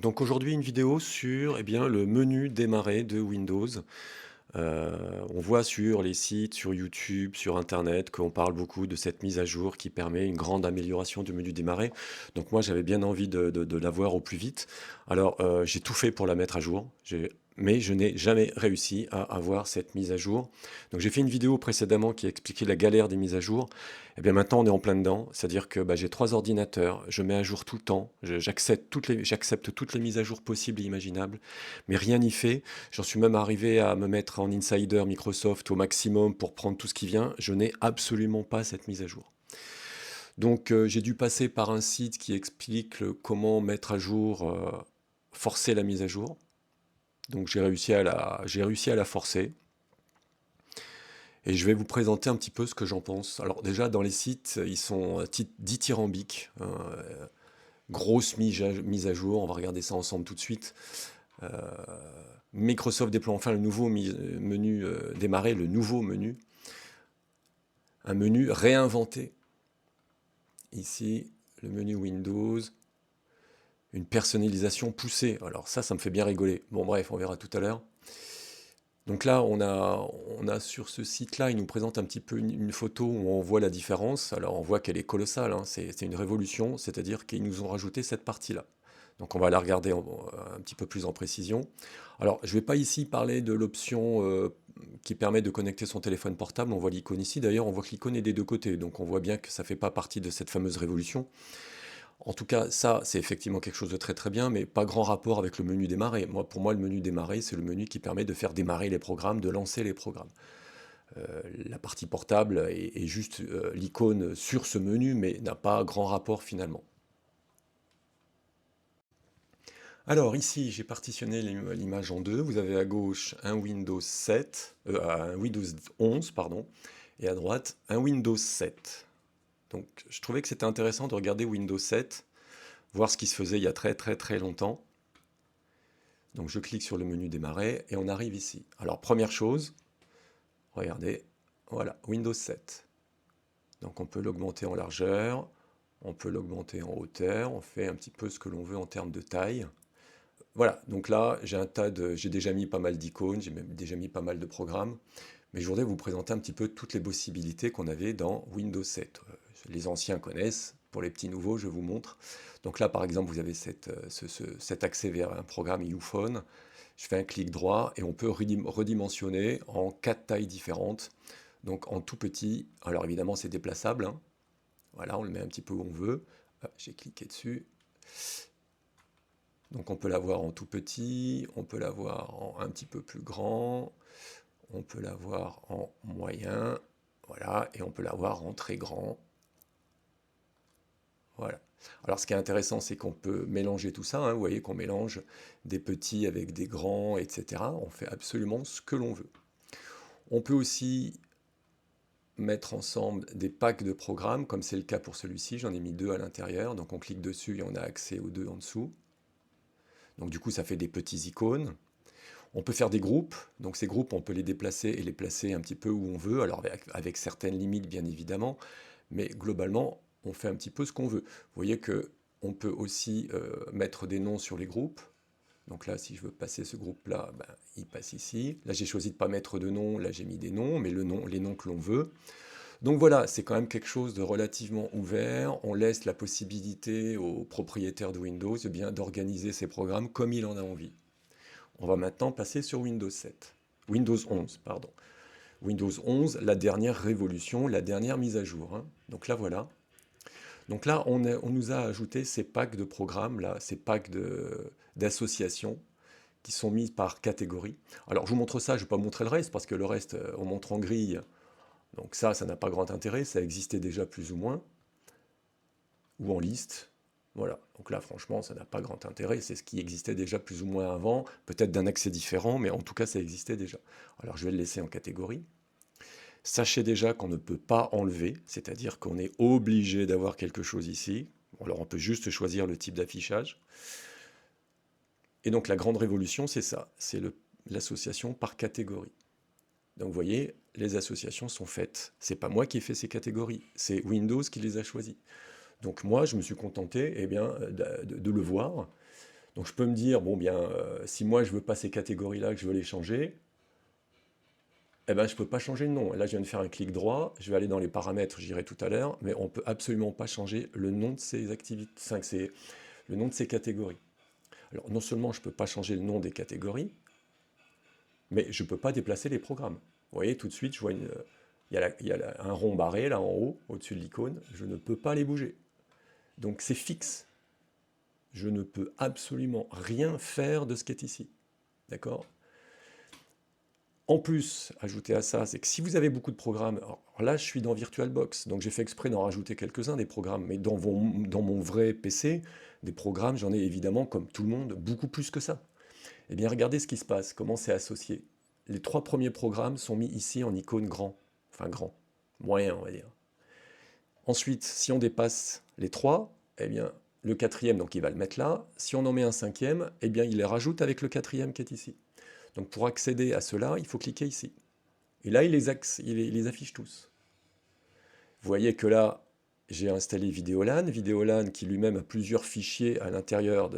Donc aujourd'hui, une vidéo sur le menu démarrer de Windows. On voit sur les sites, sur YouTube, sur internet qu'on parle beaucoup de cette mise à jour qui permet une grande amélioration du menu démarrer. Donc moi, j'avais bien envie de l'avoir au plus vite. Alors, j'ai tout fait pour la mettre à jour, mais je n'ai jamais réussi à avoir cette mise à jour. Donc j'ai fait une vidéo précédemment qui expliquait la galère des mises à jour. Et bien maintenant, on est en plein dedans, c'est-à-dire que j'ai 3 ordinateurs, je mets à jour tout le temps, j'accepte toutes les mises à jour possibles et imaginables, mais rien n'y fait. J'en suis même arrivé à me mettre en insider Microsoft au maximum pour prendre tout ce qui vient. Je n'ai absolument pas cette mise à jour. Donc j'ai dû passer par un site qui explique comment mettre à jour, forcer la mise à jour. Donc j'ai réussi à la forcer. Et je vais vous présenter un petit peu ce que j'en pense. Alors déjà, dans les sites, ils sont dithyrambiques. Grosse mise à jour, on va regarder ça ensemble tout de suite. Euh, Microsoft déploie enfin le nouveau menu démarrer, le nouveau menu. Un menu réinventé. Ici, le menu Windows. Une personnalisation poussée. Alors ça me fait bien rigoler. Bon bref, on verra tout à l'heure. Donc là, on a sur ce site-là, il nous présente un petit peu une photo où on voit la différence. Alors on voit qu'elle est colossale, hein. C'est une révolution, c'est-à-dire qu'ils nous ont rajouté cette partie-là. Donc on va la regarder un petit peu plus en précision. Alors je ne vais pas ici parler de l'option qui permet de connecter son téléphone portable. On voit l'icône ici. D'ailleurs, on voit que l'icône est des deux côtés. Donc on voit bien que ça ne fait pas partie de cette fameuse révolution. En tout cas, ça, c'est effectivement quelque chose de très très bien, mais pas grand rapport avec le menu démarrer. Pour moi, le menu démarrer, c'est le menu qui permet de faire démarrer les programmes, de lancer les programmes. La partie portable est juste l'icône sur ce menu, mais n'a pas grand rapport finalement. Alors ici, j'ai partitionné l'image en deux. Vous avez à gauche un Windows 7, un Windows 11, pardon, et à droite un Windows 7. Donc je trouvais que c'était intéressant de regarder Windows 7, voir ce qui se faisait il y a très très très longtemps. Donc je clique sur le menu démarrer et on arrive ici. Alors première chose, regardez, voilà, Windows 7. Donc on peut l'augmenter en largeur, on peut l'augmenter en hauteur, on fait un petit peu ce que l'on veut en termes de taille. Voilà, donc là j'ai déjà mis pas mal d'icônes, j'ai même déjà mis pas mal de programmes, mais je voudrais vous présenter un petit peu toutes les possibilités qu'on avait dans Windows 7. Les anciens connaissent, pour les petits nouveaux, je vous montre. Donc là, par exemple, vous avez cet accès vers un programme YouPhone. Je fais un clic droit et on peut redimensionner en 4 tailles différentes. Donc en tout petit, alors évidemment c'est déplaçable, hein. Voilà, on le met un petit peu où on veut. J'ai cliqué dessus. Donc on peut l'avoir en tout petit, on peut l'avoir en un petit peu plus grand, on peut l'avoir en moyen, voilà, et on peut l'avoir en très grand. Voilà. Alors ce qui est intéressant, c'est qu'on peut mélanger tout ça, hein. Vous voyez qu'on mélange des petits avec des grands, etc. On fait absolument ce que l'on veut. On peut aussi mettre ensemble des packs de programmes, comme c'est le cas pour celui-ci. J'en ai mis 2 à l'intérieur, donc on clique dessus et on a accès aux 2 en dessous. Donc du coup, ça fait des petits icônes. On peut faire des groupes, donc ces groupes, on peut les déplacer et les placer un petit peu où on veut, alors avec certaines limites bien évidemment, mais globalement, on fait un petit peu ce qu'on veut. Vous voyez que on peut aussi mettre des noms sur les groupes. Donc là, si je veux passer ce groupe-là, il passe ici. Là, j'ai choisi de ne pas mettre de nom, là j'ai mis des noms, mais les noms que l'on veut. Donc voilà, c'est quand même quelque chose de relativement ouvert. On laisse la possibilité aux propriétaires de Windows d'organiser ses programmes comme il en a envie. On va maintenant passer sur Windows 7. Windows 11, pardon. Windows 11, la dernière révolution, la dernière mise à jour, hein. Donc là, voilà. Donc là, on nous a ajouté ces packs de programmes, là, ces packs d'associations qui sont mis par catégorie. Alors, je vous montre ça, je ne vais pas vous montrer le reste, parce que le reste, on montre en grille. Donc ça n'a pas grand intérêt, ça existait déjà plus ou moins, ou en liste. Voilà, donc là franchement ça n'a pas grand intérêt, c'est ce qui existait déjà plus ou moins avant, peut-être d'un accès différent, mais en tout cas ça existait déjà. Alors je vais le laisser en catégorie. Sachez déjà qu'on ne peut pas enlever, c'est-à-dire qu'on est obligé d'avoir quelque chose ici. Alors on peut juste choisir le type d'affichage. Et donc la grande révolution c'est ça, c'est l'association par catégorie. Donc vous voyez, les associations sont faites. C'est pas moi qui ai fait ces catégories, c'est Windows qui les a choisies. Donc moi, je me suis contenté de le voir. Donc je peux me dire, bon bien, si moi je veux pas ces catégories-là, que je veux les changer, eh ben je peux pas changer le nom. Là je viens de faire un clic droit, je vais aller dans les paramètres, j'irai tout à l'heure, mais on peut absolument pas changer le nom de ces activités, enfin, le nom de ces catégories. Alors non seulement je peux pas changer le nom des catégories, mais je peux pas déplacer les programmes. Vous voyez, tout de suite, je vois un rond barré là en haut, au-dessus de l'icône, je ne peux pas les bouger. Donc c'est fixe. Je ne peux absolument rien faire de ce qui est ici. D'accord? En plus, ajouter à ça, c'est que si vous avez beaucoup de programmes, alors là je suis dans VirtualBox, donc j'ai fait exprès d'en rajouter quelques-uns des programmes, mais dans mon vrai PC, des programmes, j'en ai évidemment, comme tout le monde, beaucoup plus que ça. Eh bien regardez ce qui se passe, comment c'est associé. Les 3 premiers programmes sont mis ici en icône grand, enfin grand, moyen on va dire. Ensuite, si on dépasse les 3, eh bien le quatrième, donc il va le mettre là. Si on en met un cinquième, eh bien il les rajoute avec le quatrième qui est ici. Donc pour accéder à cela, il faut cliquer ici. Et là, il les affiche tous. Vous voyez que là, j'ai installé Vidéolan. Vidéolan qui lui-même a plusieurs fichiers à l'intérieur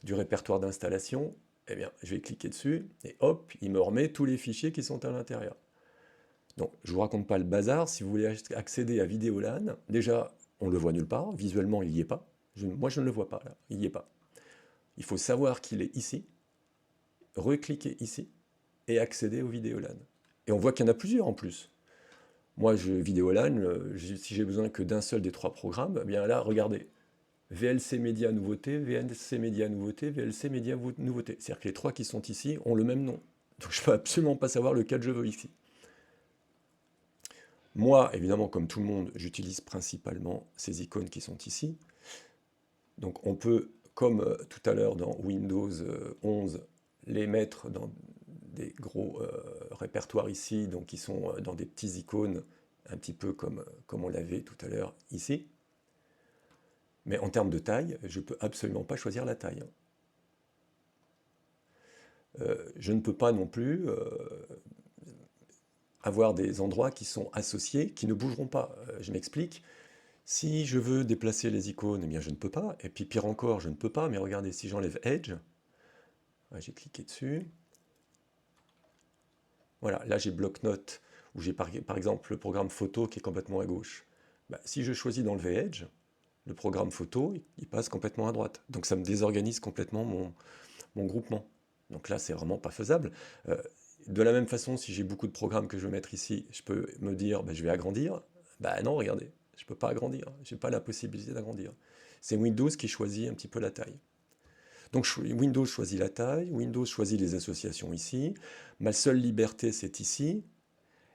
du répertoire d'installation. Eh bien, je vais cliquer dessus et hop, il me remet tous les fichiers qui sont à l'intérieur. Donc, je ne vous raconte pas le bazar. Si vous voulez accéder à Vidéolan, déjà, on ne le voit nulle part. Visuellement, il n'y est pas. Moi, je ne le vois pas là. Il n'y est pas. Il faut savoir qu'il est ici, recliquer ici et accéder au Vidéolan. Et on voit qu'il y en a plusieurs en plus. Moi, Vidéolan, si j'ai besoin que d'un seul des 3 programmes, eh bien là, regardez. VLC Média Nouveauté, VLC Média Nouveauté, VLC Média Nouveauté. C'est-à-dire que les 3 qui sont ici ont le même nom. Donc je ne peux absolument pas savoir lequel je veux ici. Moi, évidemment, comme tout le monde, j'utilise principalement ces icônes qui sont ici. Donc on peut, comme tout à l'heure dans Windows 11, les mettre dans des gros répertoires ici, donc qui sont dans des petits icônes, un petit peu comme on l'avait tout à l'heure ici. Mais en termes de taille, je ne peux absolument pas choisir la taille. Je ne peux pas non plus avoir des endroits qui sont associés, qui ne bougeront pas. Je m'explique. Si je veux déplacer les icônes, eh bien je ne peux pas. Et puis pire encore, je ne peux pas. Mais regardez, si j'enlève Edge, j'ai cliqué dessus. Voilà, là j'ai bloc-notes, où j'ai par exemple le programme photo qui est complètement à gauche. Bah, si je choisis d'enlever Edge, le programme photo, il passe complètement à droite. Donc ça me désorganise complètement mon groupement. Donc là, c'est vraiment pas faisable. De la même façon, si j'ai beaucoup de programmes que je veux mettre ici, je peux me dire, bah, je vais agrandir. Bah non, regardez, je ne peux pas agrandir. Je n'ai pas la possibilité d'agrandir. C'est Windows qui choisit un petit peu la taille. Donc Windows choisit la taille, Windows choisit les associations ici. Ma seule liberté, c'est ici.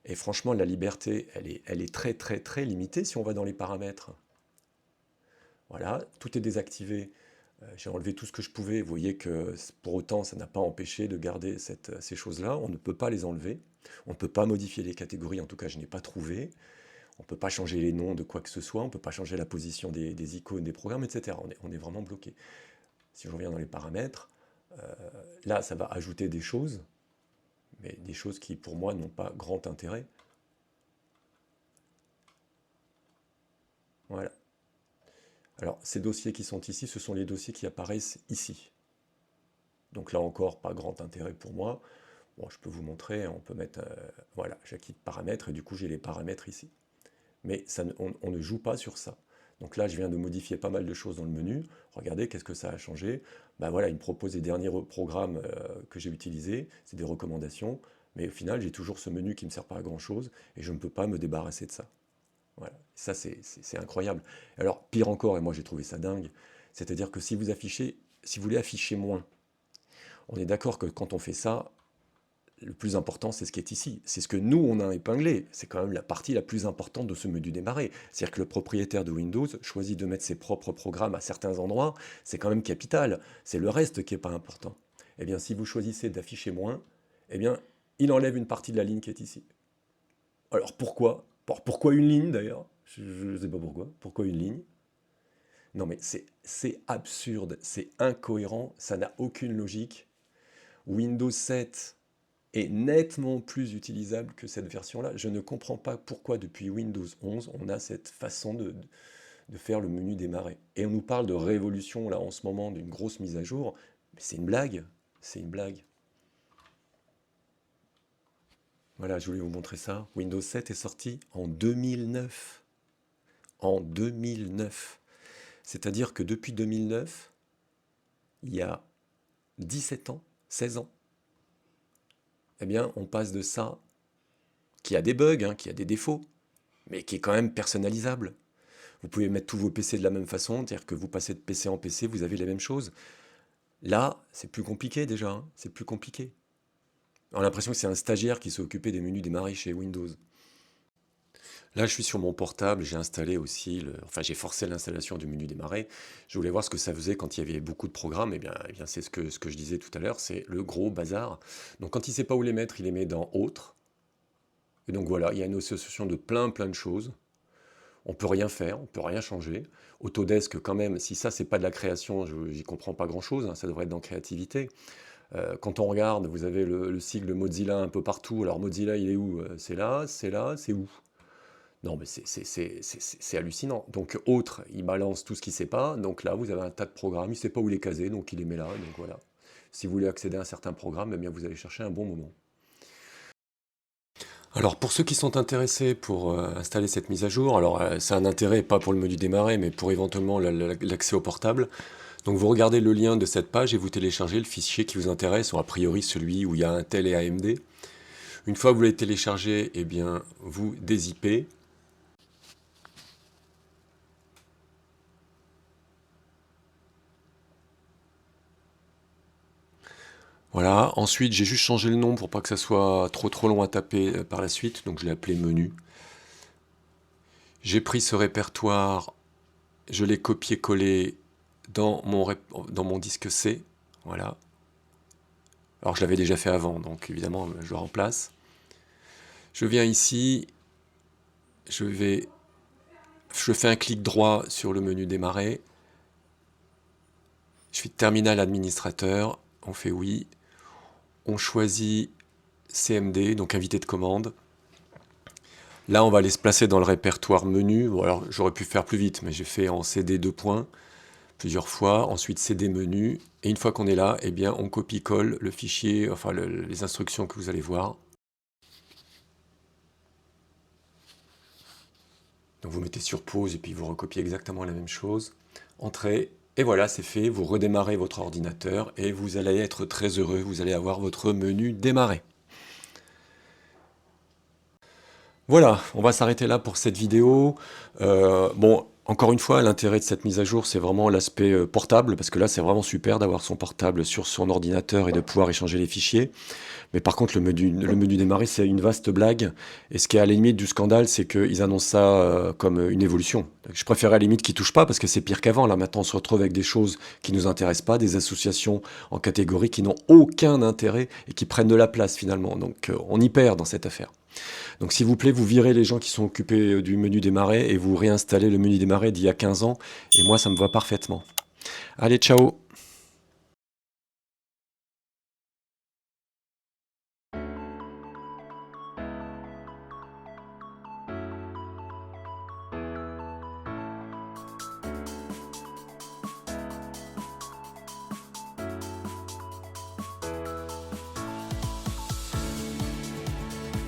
Et franchement, la liberté, elle est très très très limitée si on va dans les paramètres. Voilà, tout est désactivé. J'ai enlevé tout ce que je pouvais. Vous voyez que pour autant, ça n'a pas empêché de garder ces choses-là. On ne peut pas les enlever. On ne peut pas modifier les catégories. En tout cas, je n'ai pas trouvé. On ne peut pas changer les noms de quoi que ce soit. On ne peut pas changer la position des icônes, des programmes, etc. On est vraiment bloqué. Si je reviens dans les paramètres, là, ça va ajouter des choses, mais des choses qui, pour moi, n'ont pas grand intérêt. Voilà. Alors, ces dossiers qui sont ici, ce sont les dossiers qui apparaissent ici. Donc là encore, pas grand intérêt pour moi. Bon, je peux vous montrer, on peut mettre, voilà, j'active paramètres et du coup j'ai les paramètres ici. Mais ça on ne joue pas sur ça. Donc là, je viens de modifier pas mal de choses dans le menu. Regardez, qu'est-ce que ça a changé. Ben voilà, il me propose les derniers programmes que j'ai utilisés, c'est des recommandations. Mais au final, j'ai toujours ce menu qui ne me sert pas à grand-chose et je ne peux pas me débarrasser de ça. Voilà, ça c'est incroyable. Alors, pire encore, et moi j'ai trouvé ça dingue, c'est-à-dire que si si vous voulez afficher moins, on est d'accord que quand on fait ça, le plus important, c'est ce qui est ici. C'est ce que nous, on a épinglé. C'est quand même la partie la plus importante de ce menu démarrer. C'est-à-dire que le propriétaire de Windows choisit de mettre ses propres programmes à certains endroits. C'est quand même capital. C'est le reste qui n'est pas important. Eh bien, si vous choisissez d'afficher moins, eh bien, il enlève une partie de la ligne qui est ici. Alors pourquoi? Pourquoi une ligne d'ailleurs? Je ne sais pas pourquoi. Pourquoi une ligne? Non mais c'est absurde, c'est incohérent, ça n'a aucune logique. Windows 7 est nettement plus utilisable que cette version-là. Je ne comprends pas pourquoi depuis Windows 11, on a cette façon de de faire le menu démarrer. Et on nous parle de révolution là en ce moment, d'une grosse mise à jour, mais c'est une blague, c'est une blague. Voilà, je voulais vous montrer ça. Windows 7 est sorti en 2009. En 2009. C'est-à-dire que depuis 2009, il y a 17 ans, 16 ans, eh bien, on passe de ça, qui a des bugs, hein, qui a des défauts, mais qui est quand même personnalisable. Vous pouvez mettre tous vos PC de la même façon, c'est-à-dire que vous passez de PC en PC, vous avez les mêmes choses. Là, c'est plus compliqué déjà, hein, c'est plus compliqué. On a l'impression que c'est un stagiaire qui s'est occupé des menus démarrer chez Windows. Là, je suis sur mon portable, j'ai installé aussi, enfin j'ai forcé l'installation du menu démarrer. Je voulais voir ce que ça faisait quand il y avait beaucoup de programmes. Eh bien c'est ce que je disais tout à l'heure, c'est le gros bazar. Donc quand il ne sait pas où les mettre, il les met dans Autres. Et donc voilà, il y a une association de plein de choses. On peut rien faire, on peut rien changer. Autodesk, quand même, si ça c'est pas de la création, j'y comprends pas grand-chose, hein, ça devrait être dans créativité. Quand on regarde, vous avez le sigle Mozilla un peu partout. Alors Mozilla, il est où? C'est là, c'est où? Non, mais c'est hallucinant. Donc, autre, il balance tout ce qu'il ne sait pas. Donc là, vous avez un tas de programmes. Il ne sait pas où les caser, donc il les met là. Donc voilà. Si vous voulez accéder à un certain programme, eh bien, vous allez chercher un bon moment. Alors, pour ceux qui sont intéressés pour installer cette mise à jour, alors c'est un intérêt pas pour le menu démarrer, mais pour éventuellement l'accès au portable. Donc, vous regardez le lien de cette page et vous téléchargez le fichier qui vous intéresse, ou a priori celui où il y a Intel et AMD. Une fois que vous l'avez téléchargé, eh bien, vous dézippez. Voilà, ensuite j'ai juste changé le nom pour pas que ça soit trop long à taper par la suite, donc je l'ai appelé menu. J'ai pris ce répertoire, je l'ai copié-collé dans mon disque C, voilà. Alors je l'avais déjà fait avant, donc évidemment je le remplace. Je viens ici, je fais un clic droit sur le menu démarrer. Je fais terminal administrateur, on fait oui. On choisit CMD, donc invité de commande. Là, on va aller se placer dans le répertoire menu. Bon, alors, j'aurais pu faire plus vite, mais j'ai fait en CD 2 points plusieurs fois. Ensuite, CD menu. Et une fois qu'on est là, eh bien, on copie-colle le fichier, enfin les instructions que vous allez voir. Donc, vous mettez sur pause et puis vous recopiez exactement la même chose. Entrée. Et voilà, c'est fait. Vous redémarrez votre ordinateur et vous allez être très heureux. Vous allez avoir votre menu démarré. Voilà, on va s'arrêter là pour cette vidéo. Bon, encore une fois, l'intérêt de cette mise à jour, c'est vraiment l'aspect portable, parce que là, c'est vraiment super d'avoir son portable sur son ordinateur et de pouvoir échanger les fichiers. Mais par contre, le menu démarrer, c'est une vaste blague. Et ce qui est à la limite du scandale, c'est qu'ils annoncent ça comme une évolution. Donc, je préférais à la limite qu'ils touchent pas, parce que c'est pire qu'avant. Là, maintenant, on se retrouve avec des choses qui nous intéressent pas, des associations en catégorie qui n'ont aucun intérêt et qui prennent de la place finalement. Donc, on y perd dans cette affaire. Donc s'il vous plaît, vous virez les gens qui sont occupés du menu démarrer et vous réinstallez le menu démarrer d'il y a 15 ans. Et moi, ça me va parfaitement. Allez, ciao!